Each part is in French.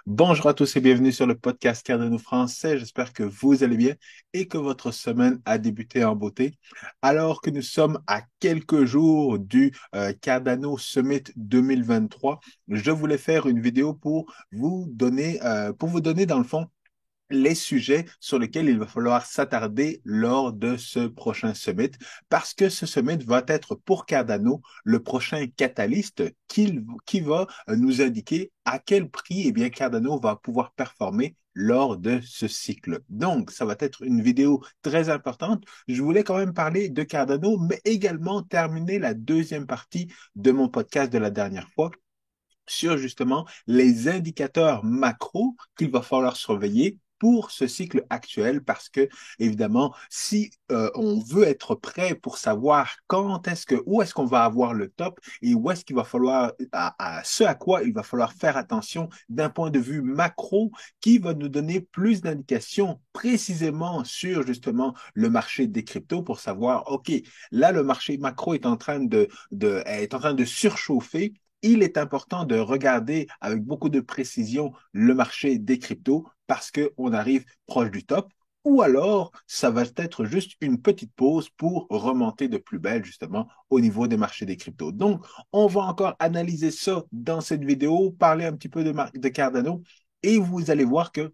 Bonjour à tous et bienvenue sur le podcast Cardano français. J'espère que vous allez bien et que votre semaine a débuté en beauté. Alors que nous sommes à quelques jours du Cardano Summit 2023, je voulais faire une vidéo pour vous donner dans le fond les sujets sur lesquels il va falloir s'attarder lors de ce prochain summit, parce que ce summit va être pour Cardano le prochain catalyste qui va nous indiquer à quel prix eh bien, Cardano va pouvoir performer lors de ce cycle. Donc, ça va être une vidéo très importante. Je voulais quand même parler de Cardano, mais également terminer la deuxième partie de mon podcast de la dernière fois sur justement les indicateurs macro qu'il va falloir surveiller pour ce cycle actuel parce que, évidemment, si on veut être prêt pour savoir où est-ce qu'on va avoir le top et où est-ce qu'il va falloir, ce à quoi il va falloir faire attention d'un point de vue macro qui va nous donner plus d'indications précisément sur justement le marché des cryptos pour savoir, OK, là, le marché macro est en train de surchauffer. Il est important de regarder avec beaucoup de précision le marché des cryptos parce qu'on arrive proche du top. Ou alors, ça va être juste une petite pause pour remonter de plus belle, justement, au niveau des marchés des cryptos. Donc, on va encore analyser ça dans cette vidéo, parler un petit peu de Cardano, et vous allez voir que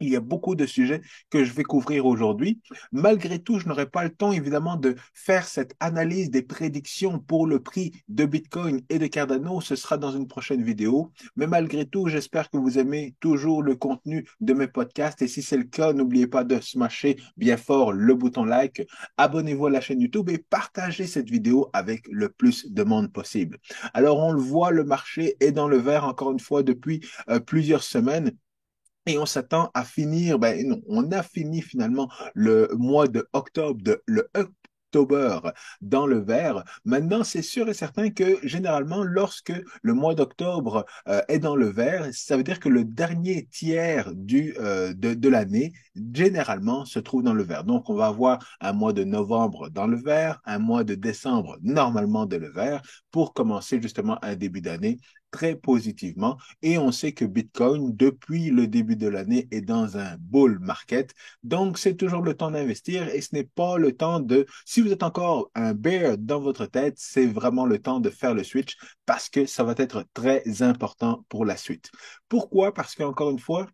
il y a beaucoup de sujets que je vais couvrir aujourd'hui. Malgré tout, je n'aurai pas le temps, évidemment, de faire cette analyse des prédictions pour le prix de Bitcoin et de Cardano. Ce sera dans une prochaine vidéo. Mais malgré tout, j'espère que vous aimez toujours le contenu de mes podcasts. Et si c'est le cas, n'oubliez pas de smasher bien fort le bouton like. Abonnez-vous à la chaîne YouTube et partagez cette vidéo avec le plus de monde possible. Alors, on le voit, le marché est dans le vert encore une fois depuis plusieurs semaines. Et on s'attend à finir, ben non, on a fini finalement le mois de octobre, le October dans le vert. Maintenant, c'est sûr et certain que généralement, lorsque le mois d'octobre est dans le vert, ça veut dire que le dernier tiers de l'année, généralement, se trouve dans le vert. Donc, on va avoir un mois de novembre dans le vert, un mois de décembre normalement dans le vert, pour commencer justement un début d'année très positivement. Et on sait que Bitcoin, depuis le début de l'année, est dans un bull market. Donc, c'est toujours le temps d'investir et ce n'est pas le temps si vous êtes encore un bear dans votre tête, c'est vraiment le temps de faire le switch parce que ça va être très important pour la suite. Pourquoi? Parce qu'encore une fois,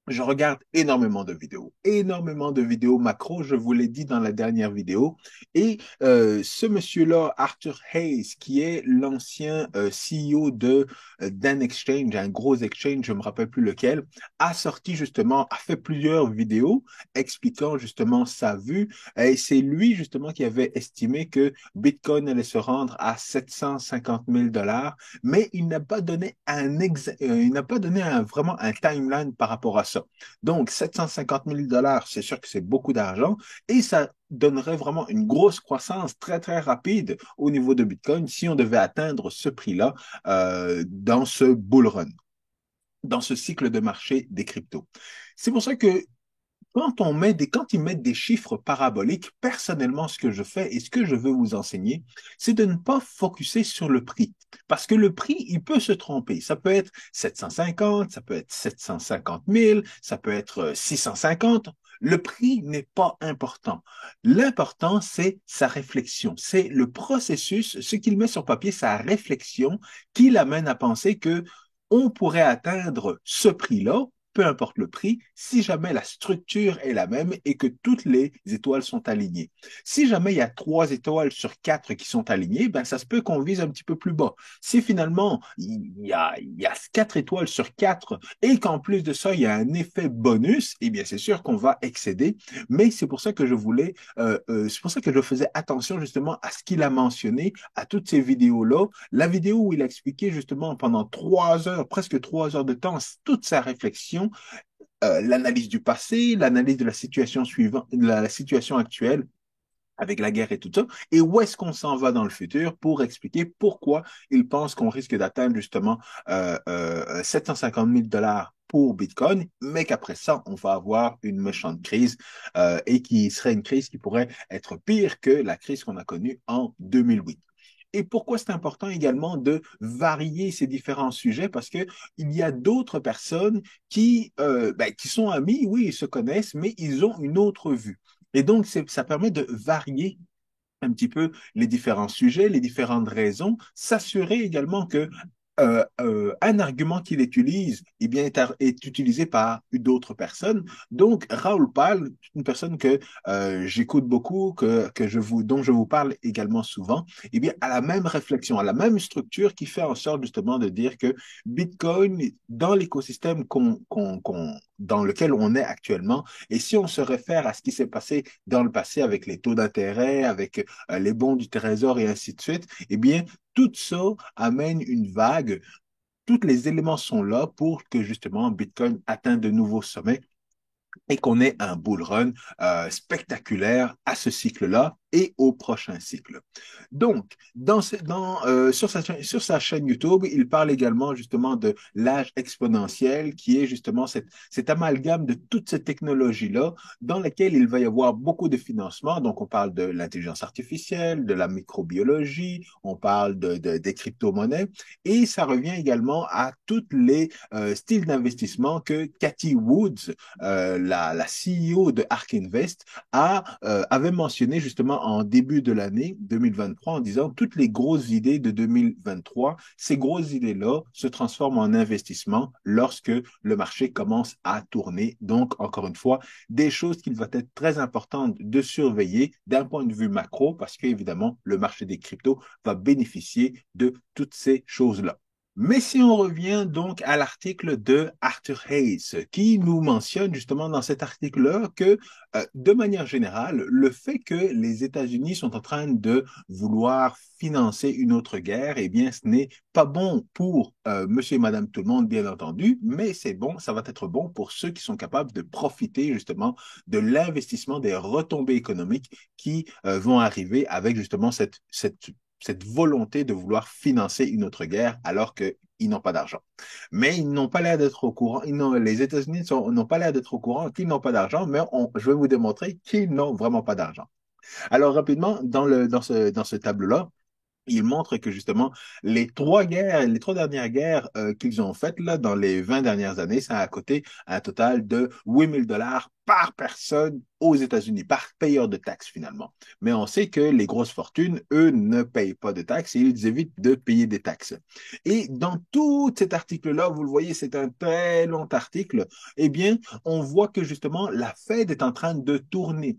je regarde énormément de vidéos macro, je vous l'ai dit dans la dernière vidéo. Et ce monsieur-là, Arthur Hayes, qui est l'ancien CEO d'un exchange, un gros exchange, je ne me rappelle plus lequel, a fait plusieurs vidéos expliquant justement sa vue. Et c'est lui justement qui avait estimé que Bitcoin allait se rendre à 750 000 dollars, mais il n'a pas donné vraiment un timeline par rapport à ça. Donc, 750 000 dollars, c'est sûr que c'est beaucoup d'argent et ça donnerait vraiment une grosse croissance très rapide au niveau de Bitcoin si on devait atteindre ce prix-là dans ce bull run, dans ce cycle de marché des cryptos. C'est pour ça que quand ils mettent des chiffres paraboliques, personnellement, ce que je fais et ce que je veux vous enseigner, c'est de ne pas focuser sur le prix. Parce que le prix, il peut se tromper. Ça peut être 750, ça peut être 750 000, ça peut être 650. Le prix n'est pas important. L'important, c'est sa réflexion. C'est le processus, ce qu'il met sur papier, sa réflexion qui l'amène à penser que on pourrait atteindre ce prix-là, peu importe le prix, si jamais la structure est la même et que toutes les étoiles sont alignées. Si jamais il y a 3 étoiles sur 4 qui sont alignées, ben ça se peut qu'on vise un petit peu plus bas. Si finalement il y a 4 étoiles sur 4 et qu'en plus de ça, il y a un effet bonus, eh bien c'est sûr qu'on va excéder. Mais c'est pour ça que c'est pour ça que je faisais attention justement à ce qu'il a mentionné, à toutes ces vidéos-là. La vidéo où il a expliqué justement pendant 3 heures, presque 3 heures de temps, toute sa réflexion, l'analyse du passé, l'analyse de la situation suivante, la situation actuelle avec la guerre et tout ça, et où est-ce qu'on s'en va dans le futur pour expliquer pourquoi il pense qu'on risque d'atteindre justement 750 000 dollars pour Bitcoin, mais qu'après ça, on va avoir une méchante crise et qui serait une crise qui pourrait être pire que la crise qu'on a connue en 2008. Et pourquoi c'est important également de varier ces différents sujets? Parce que il y a d'autres personnes qui sont amis, oui, ils se connaissent, mais ils ont une autre vue. Et donc, ça permet de varier un petit peu les différents sujets, les différentes raisons, s'assurer également que un argument qu'il utilise est utilisé par d'autres personnes. Donc, Raoul Pal, une personne que j'écoute beaucoup, dont je vous parle également souvent, eh bien, a la même réflexion, a la même structure qui fait en sorte justement de dire que Bitcoin, dans l'écosystème dans lequel on est actuellement, et si on se réfère à ce qui s'est passé dans le passé avec les taux d'intérêt, avec les bons du trésor et ainsi de suite, eh bien, tout ça amène une vague. Tous les éléments sont là pour que justement Bitcoin atteigne de nouveaux sommets et qu'on ait un bull run spectaculaire à ce cycle-là et au prochain cycle. Donc, sur sa chaîne YouTube, il parle également justement de l'âge exponentiel, qui est justement cet amalgame de toutes ces technologies-là, dans lesquelles il va y avoir beaucoup de financement. Donc, on parle de l'intelligence artificielle, de la microbiologie, on parle des crypto-monnaies, et ça revient également à tous les styles d'investissement que Cathy Woods, la CEO de Ark Invest, avait mentionné justement en début de l'année 2023 en disant toutes les grosses idées de 2023, ces grosses idées-là se transforment en investissement lorsque le marché commence à tourner. Donc, encore une fois, des choses qu'il va être très importantes de surveiller d'un point de vue macro parce qu'évidemment, le marché des cryptos va bénéficier de toutes ces choses-là. Mais si on revient donc à l'article de Arthur Hayes, qui nous mentionne justement dans cet article-là que, de manière générale, le fait que les États-Unis sont en train de vouloir financer une autre guerre, eh bien, ce n'est pas bon pour monsieur et madame tout le monde, bien entendu, mais c'est bon, ça va être bon pour ceux qui sont capables de profiter justement de l'investissement, des retombées économiques qui vont arriver avec justement cette volonté de vouloir financer une autre guerre alors qu'ils n'ont pas d'argent. Mais ils n'ont pas l'air d'être au courant, les États-Unis n'ont pas l'air d'être au courant qu'ils n'ont pas d'argent, mais je vais vous démontrer qu'ils n'ont vraiment pas d'argent. Alors rapidement, dans ce tableau-là, il montre que justement, les trois dernières guerres qu'ils ont faites là, dans les 20 dernières années, ça a coûté un total de 8 000 $ par personne aux États-Unis, par payeur de taxes finalement. Mais on sait que les grosses fortunes, eux, ne payent pas de taxes et ils évitent de payer des taxes. Et dans tout cet article-là, vous le voyez, c'est un très long article, eh bien, on voit que justement, la Fed est en train de tourner.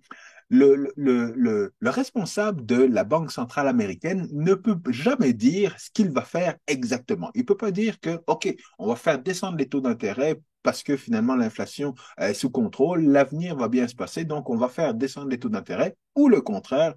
Le responsable de la Banque centrale américaine ne peut jamais dire ce qu'il va faire exactement. Il ne peut pas dire que, OK, on va faire descendre les taux d'intérêt parce que finalement l'inflation est sous contrôle, l'avenir va bien se passer, donc on va faire descendre les taux d'intérêt, ou le contraire.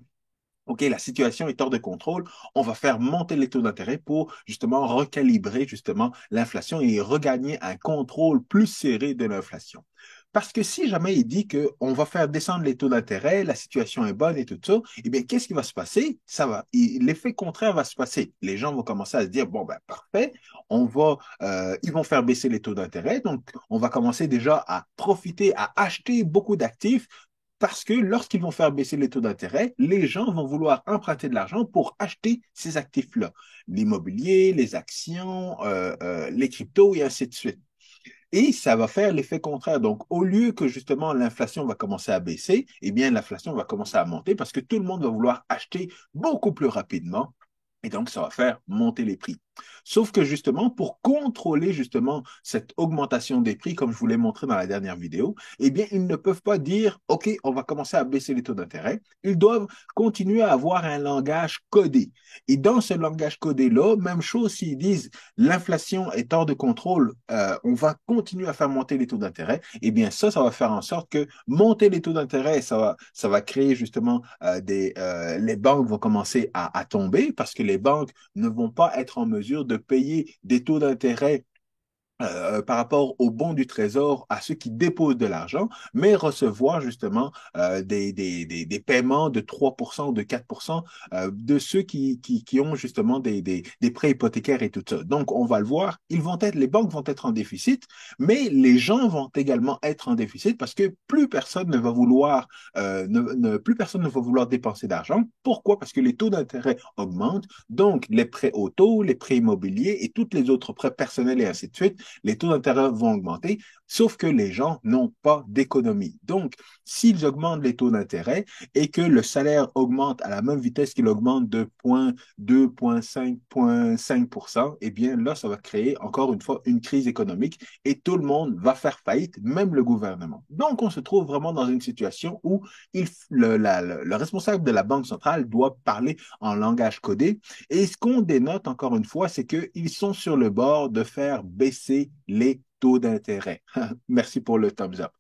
OK, la situation est hors de contrôle. On va faire monter les taux d'intérêt pour justement recalibrer justement l'inflation et regagner un contrôle plus serré de l'inflation. Parce que si jamais il dit qu'on va faire descendre les taux d'intérêt, la situation est bonne et tout ça, eh bien, qu'est-ce qui va se passer? L'effet contraire va se passer. Les gens vont commencer à se dire, bon, ben, parfait, ils vont faire baisser les taux d'intérêt. Donc, on va commencer déjà à profiter, à acheter beaucoup d'actifs parce que lorsqu'ils vont faire baisser les taux d'intérêt, les gens vont vouloir emprunter de l'argent pour acheter ces actifs-là. L'immobilier, les actions, les cryptos et ainsi de suite. Et ça va faire l'effet contraire. Donc, au lieu que justement l'inflation va commencer à baisser, eh bien, l'inflation va commencer à monter parce que tout le monde va vouloir acheter beaucoup plus rapidement. Et donc, ça va faire monter les prix. Sauf que justement, pour contrôler justement cette augmentation des prix, comme je vous l'ai montré dans la dernière vidéo, eh bien, ils ne peuvent pas dire, OK, on va commencer à baisser les taux d'intérêt. Ils doivent continuer à avoir un langage codé. Et dans ce langage codé-là, même chose s'ils disent, l'inflation est hors de contrôle, on va continuer à faire monter les taux d'intérêt, eh bien, ça va faire en sorte que monter les taux d'intérêt, ça va créer justement les banques vont commencer à tomber parce que les banques ne vont pas être en mesure de payer des taux d'intérêt par rapport aux bons du Trésor, à ceux qui déposent de l'argent, mais recevoir justement des paiements de 3% ou de 4% de ceux qui ont justement des prêts hypothécaires et tout ça. Donc, on va le voir, les banques vont être en déficit, mais les gens vont également être en déficit parce que plus personne ne va vouloir, plus personne ne va vouloir dépenser d'argent. Pourquoi? Parce que les taux d'intérêt augmentent, donc les prêts auto, les prêts immobiliers et tous les autres prêts personnels et ainsi de suite, les taux d'intérêt vont augmenter, sauf que les gens n'ont pas d'économie. Donc, s'ils augmentent les taux d'intérêt et que le salaire augmente à la même vitesse qu'il augmente de 0,2, 0,5, 0,5%, eh bien là, ça va créer encore une fois une crise économique et tout le monde va faire faillite, même le gouvernement. Donc, on se trouve vraiment dans une situation où le responsable de la Banque centrale doit parler en langage codé. Et ce qu'on dénote encore une fois, c'est qu'ils sont sur le bord de faire baisser les taux d'intérêt. Merci pour le thumbs up.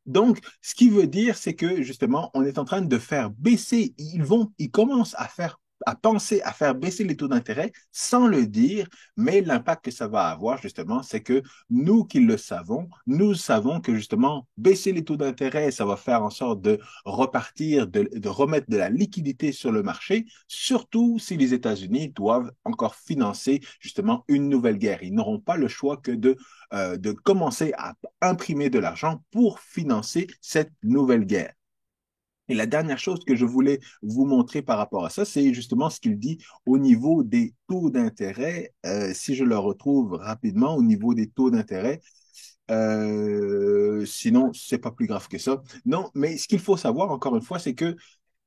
Donc, ce qui veut dire, c'est que justement, on est en train de faire baisser, ils commencent à penser à faire baisser les taux d'intérêt sans le dire, mais l'impact que ça va avoir, justement, c'est que nous qui le savons, nous savons que justement, baisser les taux d'intérêt, ça va faire en sorte de repartir, de remettre de la liquidité sur le marché, surtout si les États-Unis doivent encore financer justement une nouvelle guerre. Ils n'auront pas le choix que de commencer à imprimer de l'argent pour financer cette nouvelle guerre. Et la dernière chose que je voulais vous montrer par rapport à ça, c'est justement ce qu'il dit au niveau des taux d'intérêt. Si je le retrouve rapidement, au niveau des taux d'intérêt, sinon, c'est pas plus grave que ça. Non, mais ce qu'il faut savoir, encore une fois, c'est que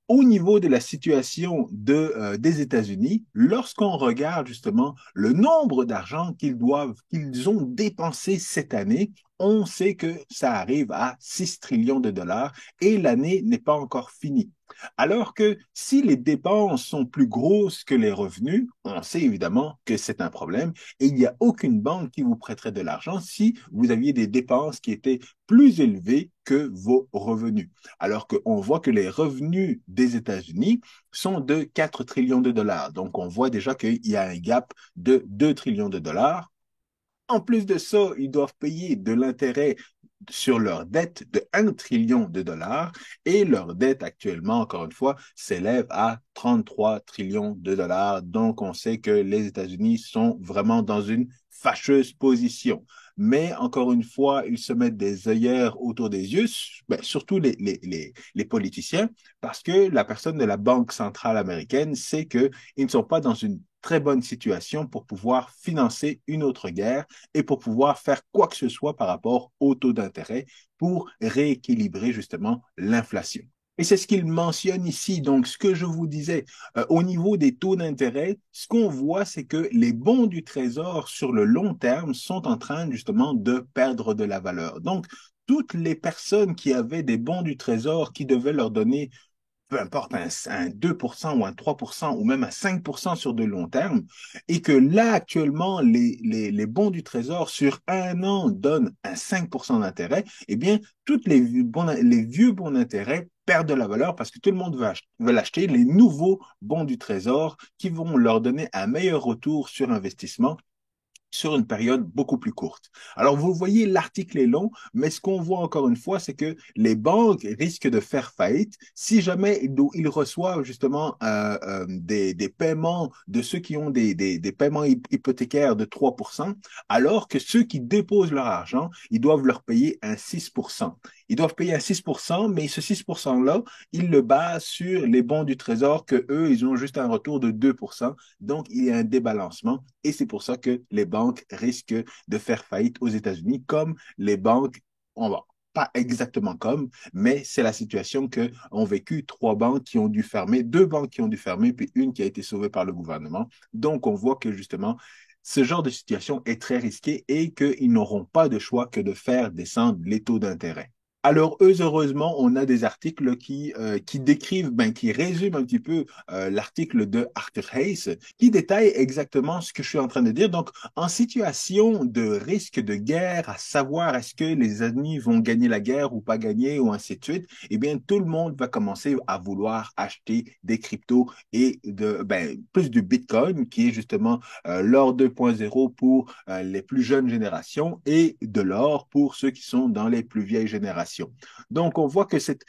au niveau de la situation des États-Unis, lorsqu'on regarde justement le nombre d'argent qu'ils ont dépensé cette année, on sait que ça arrive à 6 trillions de dollars et l'année n'est pas encore finie. Alors que si les dépenses sont plus grosses que les revenus, on sait évidemment que c'est un problème et il n'y a aucune banque qui vous prêterait de l'argent si vous aviez des dépenses qui étaient plus élevées que vos revenus. Alors qu'on voit que les revenus des États-Unis sont de 4 trillions de dollars. Donc, on voit déjà qu'il y a un gap de 2 trillions de dollars. En plus de ça, ils doivent payer de l'intérêt sur leur dette de 1 trillion de dollars et leur dette actuellement, encore une fois, s'élève à 33 trillions de dollars. Donc, on sait que les États-Unis sont vraiment dans une fâcheuse position. Mais encore une fois, ils se mettent des œillères autour des yeux, ben, surtout les politiciens, parce que la personne de la Banque centrale américaine sait qu'ils ne sont pas dans une très bonne situation pour pouvoir financer une autre guerre et pour pouvoir faire quoi que ce soit par rapport au taux d'intérêt pour rééquilibrer justement l'inflation. Et c'est ce qu'il mentionne ici. Donc, ce que je vous disais, au niveau des taux d'intérêt, ce qu'on voit, c'est que les bons du Trésor sur le long terme sont en train justement de perdre de la valeur. Donc, toutes les personnes qui avaient des bons du Trésor qui devaient leur donner peu importe, un 2% ou un 3% ou même un 5% sur de long terme, et que là, actuellement, les bons du Trésor sur un an donnent un 5% d'intérêt, eh bien, les vieux bons d'intérêt perdent de la valeur parce que tout le monde veut l'acheter, les nouveaux bons du Trésor qui vont leur donner un meilleur retour sur investissement sur une période beaucoup plus courte. Alors, vous voyez, l'article est long, mais ce qu'on voit encore une fois, c'est que les banques risquent de faire faillite si jamais ils reçoivent justement des paiements de ceux qui ont des paiements hypothécaires de 3%, alors que ceux qui déposent leur argent, ils doivent leur payer un 6%. Ils doivent payer un 6%, mais ce 6%-là, ils le basent sur les bons du Trésor que eux, ils ont juste un retour de 2%. Donc, il y a un débalancement et c'est pour ça que les banques risquent de faire faillite aux États-Unis, comme les banques, on va pas exactement comme, mais c'est la situation que ont vécu trois banques qui ont dû fermer, deux banques qui ont dû fermer, puis une qui a été sauvée par le gouvernement. Donc, on voit que justement, ce genre de situation est très risqué et qu'ils n'auront pas de choix que de faire descendre les taux d'intérêt. Alors, heureusement, on a des articles qui décrivent, ben, qui résument un petit peu l'article de Arthur Hayes, qui détaille exactement ce que je suis en train de dire. Donc, en situation de risque de guerre, à savoir est-ce que les ennemis vont gagner la guerre ou pas gagner, ou ainsi de suite, eh bien, tout le monde va commencer à vouloir acheter des cryptos et ben, plus du Bitcoin, qui est justement l'or 2.0 pour les plus jeunes générations et de l'or pour ceux qui sont dans les plus vieilles générations. Donc, on voit que cette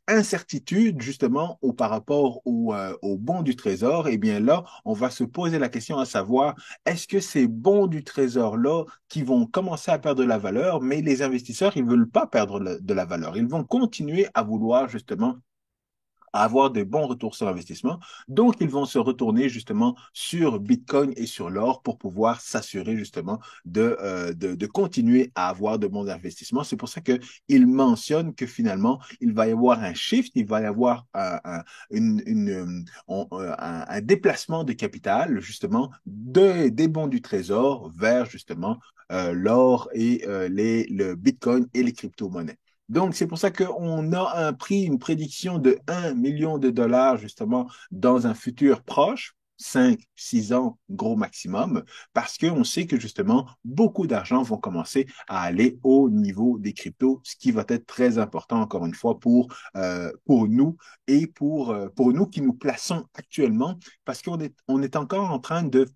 incertitude, justement, par rapport au bons du trésor, eh bien là, on va se poser la question à savoir, est-ce que ces bons du trésor-là qui vont commencer à perdre de la valeur, mais les investisseurs, ils ne veulent pas perdre de la valeur. Ils vont continuer à vouloir, justement, à avoir de bons retours sur investissement. Donc, ils vont se retourner justement sur Bitcoin et sur l'or pour pouvoir s'assurer justement de continuer à avoir de bons investissements. C'est pour ça qu'il mentionne que finalement, il va y avoir un shift, il va y avoir un déplacement de capital justement des bons du trésor vers justement l'or et le Bitcoin et les crypto-monnaies. Donc, c'est pour ça qu'on a un prix, une prédiction de 1 million de dollars, justement, dans un futur proche, 5, 6 ans, gros maximum, parce qu'on sait que, justement, beaucoup d'argent vont commencer à aller au niveau des cryptos, ce qui va être très important, encore une fois, pour nous et pour nous qui nous plaçons actuellement, parce on est encore en train de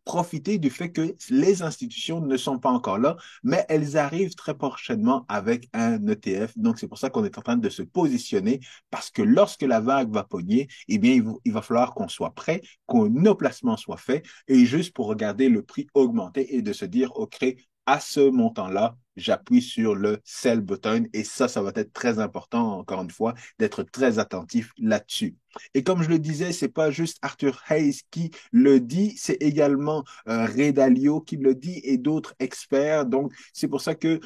profiter du fait que les institutions ne sont pas encore là, mais elles arrivent très prochainement avec un ETF. Donc, c'est pour ça qu'on est en train de se positionner parce que lorsque la vague va pogner, eh bien, il va falloir qu'on soit prêt, que nos placements soient faits et juste pour regarder le prix augmenter et de se dire, OK, à ce montant-là, j'appuie sur le sell button et ça va être très important, encore une fois, d'être très attentif là-dessus. Et comme je le disais, c'est pas juste Arthur Hayes qui le dit, c'est également Ray Dalio qui le dit et d'autres experts. Donc, c'est pour ça que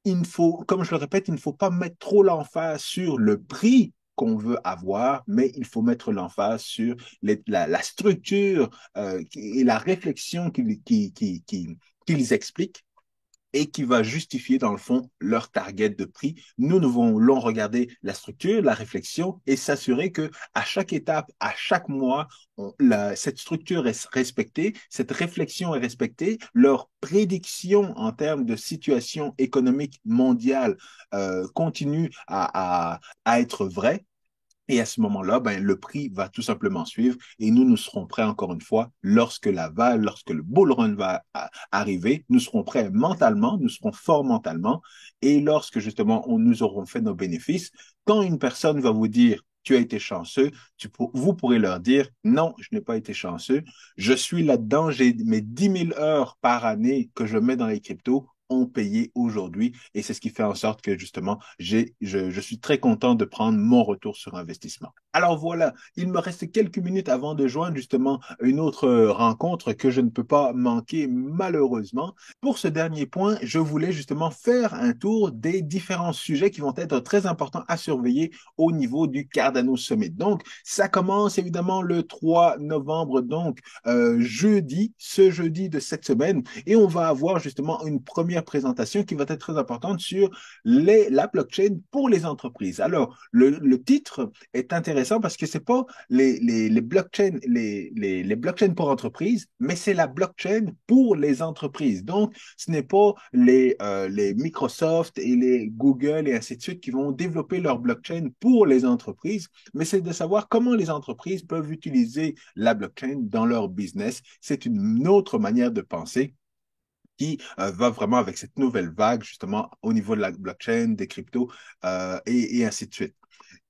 comme je le répète, il ne faut pas mettre trop l'emphase sur le prix qu'on veut avoir, mais il faut mettre l'emphase sur la structure et la réflexion qu'ils expliquent et qui va justifier, dans le fond, leur target de prix. Nous allons regarder la structure, la réflexion et s'assurer que à chaque étape, à chaque mois, cette structure est respectée, cette réflexion est respectée, leur prédiction en termes de situation économique mondiale continue à être vraie. Et à ce moment-là, ben, le prix va tout simplement suivre et nous serons prêts encore une fois lorsque le bull run va arriver, nous serons prêts mentalement, nous serons forts mentalement et lorsque justement nous aurons fait nos bénéfices, quand une personne va vous dire tu as été chanceux, vous pourrez leur dire non, je n'ai pas été chanceux, je suis là-dedans, j'ai mes 10 000 heures par année que je mets dans les cryptos ont payé aujourd'hui et c'est ce qui fait en sorte que justement, je suis très content de prendre mon retour sur investissement. Alors voilà, il me reste quelques minutes avant de joindre justement une autre rencontre que je ne peux pas manquer malheureusement. Pour ce dernier point, je voulais justement faire un tour des différents sujets qui vont être très importants à surveiller au niveau du Cardano Summit. Donc, ça commence évidemment le 3 novembre, donc ce jeudi de cette semaine, et on va avoir justement une première présentation qui va être très importante sur la blockchain pour les entreprises. Alors, le titre est intéressant parce que c'est pas les blockchains pour entreprises, mais c'est la blockchain pour les entreprises. Donc, ce n'est pas les Microsoft et les Google et ainsi de suite qui vont développer leur blockchain pour les entreprises, mais c'est de savoir comment les entreprises peuvent utiliser la blockchain dans leur business. C'est une autre manière de penser qui va vraiment avec cette nouvelle vague, justement, au niveau de la blockchain, des cryptos et ainsi de suite.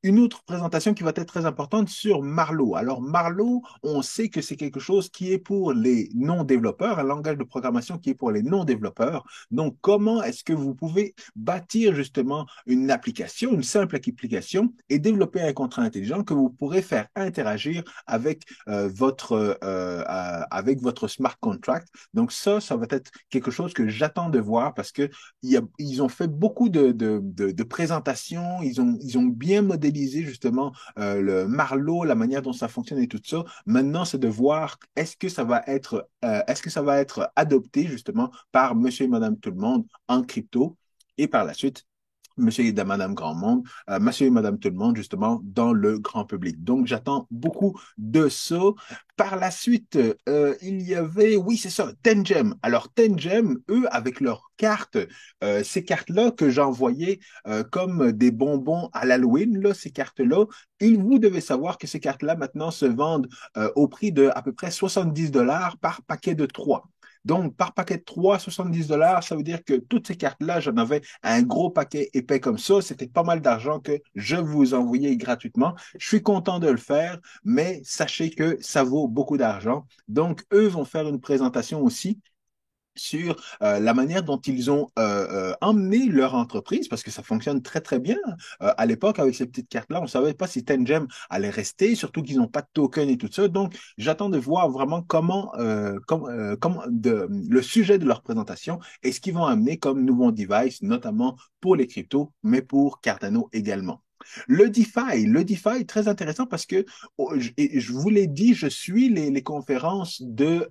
Une autre présentation qui va être très importante sur Marlowe. Alors, Marlowe, on sait que c'est quelque chose qui est pour les non-développeurs, un langage de programmation qui est pour les non-développeurs. Donc, comment est-ce que vous pouvez bâtir justement une application, une simple application et développer un contrat intelligent que vous pourrez faire interagir avec votre smart contract. Donc, ça va être quelque chose que j'attends de voir parce que ils ont fait beaucoup de présentations, ils ont bien modélisé justement le Marlowe, la manière dont ça fonctionne et tout ça. Maintenant, c'est de voir est-ce que ça va être adopté justement par monsieur et madame tout le monde en crypto et par la suite monsieur et madame grand monde, monsieur et madame tout le monde, justement, dans le grand public. Donc, j'attends beaucoup de ça. Par la suite, il y avait, oui, c'est ça, Tengem. Alors, Tengem, eux, avec leurs cartes, ces cartes-là que j'envoyais comme des bonbons à l'Halloween, là, ces cartes-là, vous devez savoir que ces cartes-là, maintenant, se vendent au prix de à peu près 70 dollars par paquet de 3. Donc, par paquet de 3, 70 dollars, ça veut dire que toutes ces cartes-là, j'en avais un gros paquet épais comme ça. C'était pas mal d'argent que je vous envoyais gratuitement. Je suis content de le faire, mais sachez que ça vaut beaucoup d'argent. Donc, eux vont faire une présentation aussi sur la manière dont ils ont emmené leur entreprise, parce que ça fonctionne très, très bien. À l'époque, avec ces petites cartes-là, on ne savait pas si Tengem allait rester, surtout qu'ils n'ont pas de token et tout ça. Donc, j'attends de voir vraiment le sujet de leur présentation et ce qu'ils vont amener comme nouveau device, notamment pour les cryptos, mais pour Cardano également. Le DeFi, très intéressant parce que je vous l'ai dit, je suis les conférences de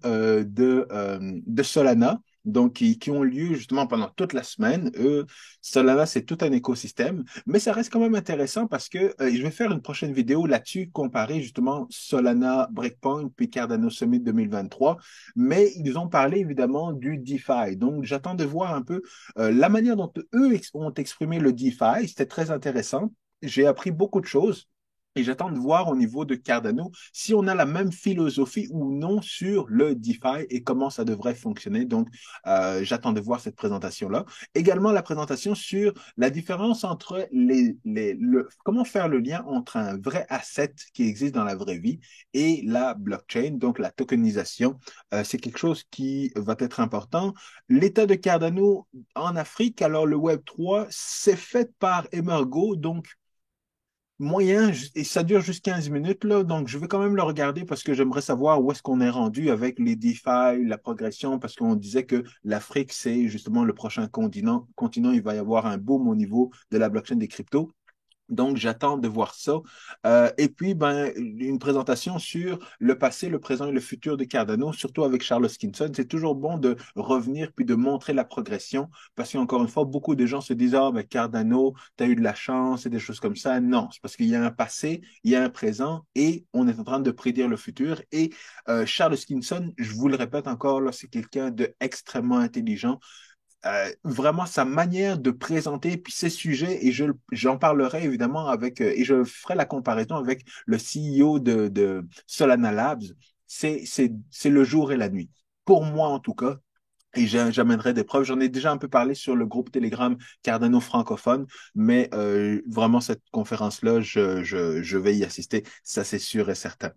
Solana, donc qui ont lieu justement pendant toute la semaine. Solana, c'est tout un écosystème, mais ça reste quand même intéressant parce que je vais faire une prochaine vidéo là-dessus, comparer justement Solana Breakpoint puis Cardano Summit 2023, mais ils ont parlé évidemment du DeFi. Donc, j'attends de voir un peu la manière dont eux ont exprimé le DeFi. C'était très intéressant. J'ai appris beaucoup de choses et j'attends de voir au niveau de Cardano si on a la même philosophie ou non sur le DeFi et comment ça devrait fonctionner. Donc, j'attends de voir cette présentation-là. Également, la présentation sur la différence entre comment faire le lien entre un vrai asset qui existe dans la vraie vie et la blockchain, donc la tokenisation. C'est quelque chose qui va être important. L'état de Cardano en Afrique, alors le Web3, c'est fait par Emergo, donc moyen, et ça dure juste 15 minutes, là, donc je vais quand même le regarder parce que j'aimerais savoir où est-ce qu'on est rendu avec les DeFi, la progression, parce qu'on disait que l'Afrique, c'est justement le prochain continent, il va y avoir un boom au niveau de la blockchain des cryptos. Donc, j'attends de voir ça. Et puis, ben, une présentation sur le passé, le présent et le futur de Cardano, surtout avec Charles Hoskinson. C'est toujours bon de revenir puis de montrer la progression parce qu'encore une fois, beaucoup de gens se disent, ah, ben, Cardano, tu as eu de la chance et des choses comme ça. Non, c'est parce qu'il y a un passé, il y a un présent et on est en train de prédire le futur. Et Charles Hoskinson, je vous le répète encore, là, c'est quelqu'un de extrêmement intelligent, vraiment sa manière de présenter puis ses sujets et j'en parlerai évidemment avec et je ferai la comparaison avec le CEO de Solana Labs. C'est le jour et la nuit. Pour moi en tout cas. Et j'amènerai des preuves. J'en ai déjà un peu parlé sur le groupe Telegram Cardano francophone, mais vraiment cette conférence-là, je vais y assister, ça c'est sûr et certain.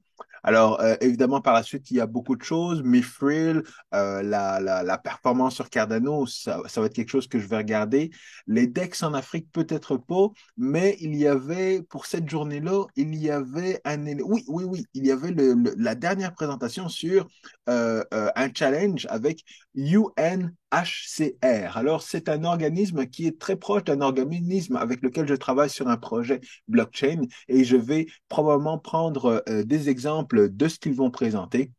Alors, évidemment, par la suite, il y a beaucoup de choses. Mithril, la performance sur Cardano, ça va être quelque chose que je vais regarder. Les DEX en Afrique, peut-être pas, mais il y avait, pour cette journée-là, il y avait oui, oui, oui, il y avait la dernière présentation sur un challenge avec UNHCR. Alors, c'est un organisme qui est très proche d'un organisme avec lequel je travaille sur un projet blockchain et je vais probablement prendre des exemples de ce qu'ils vont présenter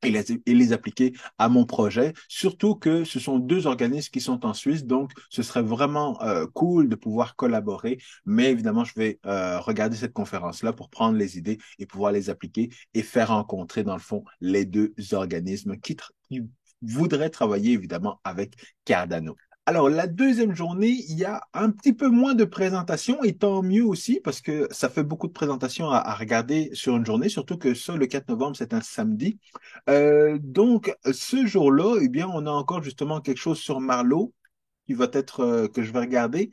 et les appliquer à mon projet. Surtout que ce sont deux organismes qui sont en Suisse, donc ce serait vraiment cool de pouvoir collaborer. Mais évidemment, je vais regarder cette conférence-là pour prendre les idées et pouvoir les appliquer et faire rencontrer, dans le fond, les deux organismes qui voudraient travailler évidemment avec Cardano. Alors, la deuxième journée, il y a un petit peu moins de présentations, et tant mieux aussi, parce que ça fait beaucoup de présentations à regarder sur une journée, surtout que ça, le 4 novembre, c'est un samedi. Donc, ce jour-là, eh bien, on a encore justement quelque chose sur Marlowe qui va être que je vais regarder.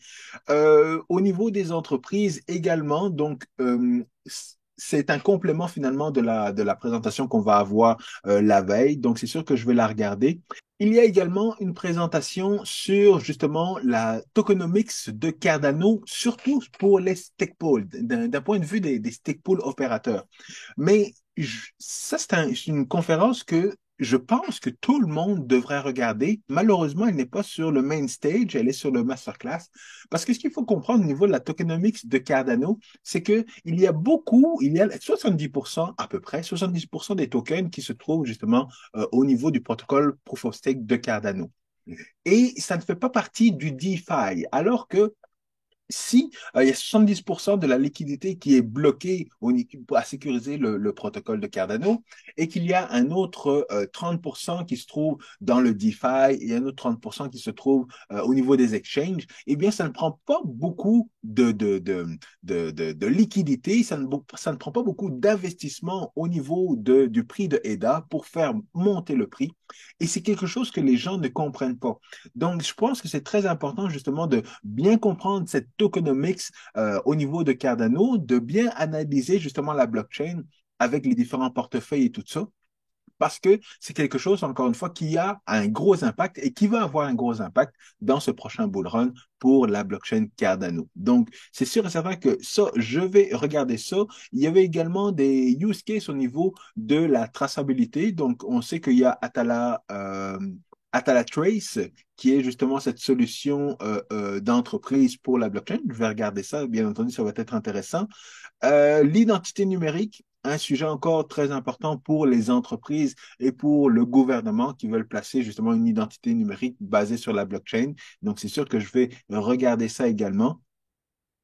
Au niveau des entreprises également, donc c'est un complément finalement de la présentation qu'on va avoir la veille. Donc, c'est sûr que je vais la regarder. Il y a également une présentation sur justement la tokenomics de Cardano, surtout pour les stake pools, d'un point de vue des stake pool opérateurs. Mais ça, c'est une conférence que je pense que tout le monde devrait regarder. Malheureusement, elle n'est pas sur le main stage, elle est sur le masterclass. Parce que ce qu'il faut comprendre au niveau de la tokenomics de Cardano, c'est que il y a 70% à peu près, 70% des tokens qui se trouvent justement au niveau du protocole Proof of Stake de Cardano. Et ça ne fait pas partie du DeFi, alors que si il y a 70% de la liquidité qui est bloquée à sécuriser le protocole de Cardano et qu'il y a un autre 30% qui se trouve dans le DeFi et un autre 30% qui se trouve au niveau des exchanges, eh bien, ça ne prend pas beaucoup de liquidité, ça ne prend pas beaucoup d'investissement au niveau du prix de EDA pour faire monter le prix. Et c'est quelque chose que les gens ne comprennent pas. Donc, je pense que c'est très important justement de bien comprendre cette tokenomics au niveau de Cardano, de bien analyser justement la blockchain avec les différents portefeuilles et tout ça, parce que c'est quelque chose, encore une fois, qui a un gros impact et qui va avoir un gros impact dans ce prochain bull run pour la blockchain Cardano. Donc, c'est sûr et certain que ça, je vais regarder ça. Il y avait également des use cases au niveau de la traçabilité. Donc, on sait qu'il y a Atala Trace, qui est justement cette solution d'entreprise pour la blockchain. Je vais regarder ça, bien entendu, ça va être intéressant. L'identité numérique, un sujet encore très important pour les entreprises et pour le gouvernement qui veulent placer justement une identité numérique basée sur la blockchain. Donc, c'est sûr que je vais regarder ça également.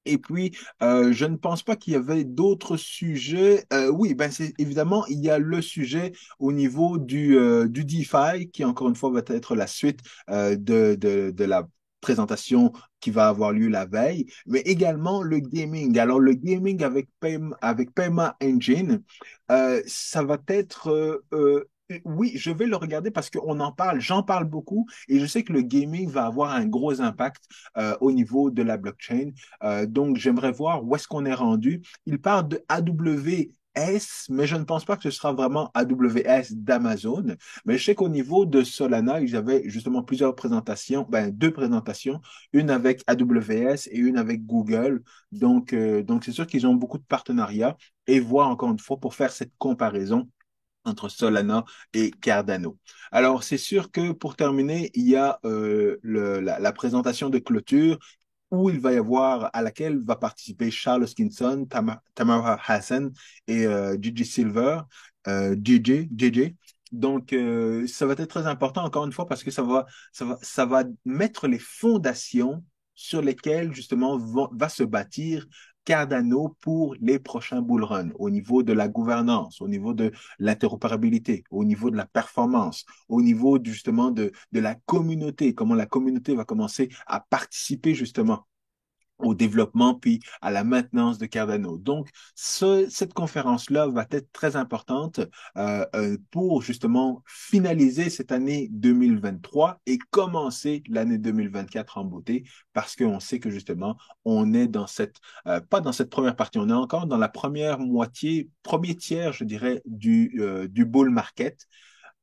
Et puis, je ne pense pas qu'il y avait d'autres sujets. Oui, ben c'est évidemment, il y a le sujet au niveau du DeFi, qui encore une fois va être la suite de la présentation qui va avoir lieu la veille, mais également le gaming. Alors, le gaming avec Payma Engine, ça va être oui, je vais le regarder parce qu'on en parle, j'en parle beaucoup et je sais que le gaming va avoir un gros impact au niveau de la blockchain. Donc, j'aimerais voir où est-ce qu'on est rendu. Il parle de AWS, mais je ne pense pas que ce sera vraiment AWS d'Amazon. Mais je sais qu'au niveau de Solana, ils avaient justement plusieurs présentations, ben, deux présentations, une avec AWS et une avec Google. Donc c'est sûr qu'ils ont beaucoup de partenariats et voir encore une fois pour faire cette comparaison entre Solana et Cardano. Alors, c'est sûr que pour terminer, il y a la présentation de clôture où il va y avoir, à laquelle va participer Charles Hoskinson, Tamara Hassan et Gigi Silver, JJ. Donc, ça va être très important, encore une fois, parce que ça va mettre les fondations sur lesquelles, justement, va se bâtir Cardano pour les prochains bull runs, au niveau de la gouvernance, au niveau de l'interopérabilité, au niveau de la performance, au niveau justement de la communauté, comment la communauté va commencer à participer justement au développement puis à la maintenance de Cardano. Donc, cette conférence-là va être très importante pour justement finaliser cette année 2023 et commencer l'année 2024 en beauté parce qu'on sait que justement, on est dans pas dans cette première partie, on est encore dans la première moitié, premier tiers, je dirais, du bull market.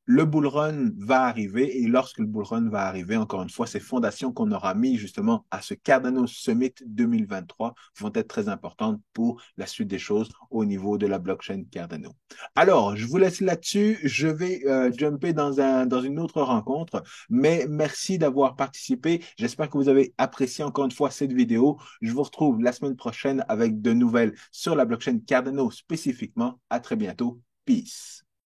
Le bull run va arriver et lorsque le bull run va arriver, encore une fois, ces fondations qu'on aura mis justement à ce Cardano Summit 2023 vont être très importantes pour la suite des choses au niveau de la blockchain Cardano. Alors, je vous laisse là-dessus. Je vais jumper dans une autre rencontre, mais merci d'avoir participé. J'espère que vous avez apprécié encore une fois cette vidéo. Je vous retrouve la semaine prochaine avec de nouvelles sur la blockchain Cardano spécifiquement. À très bientôt. Peace.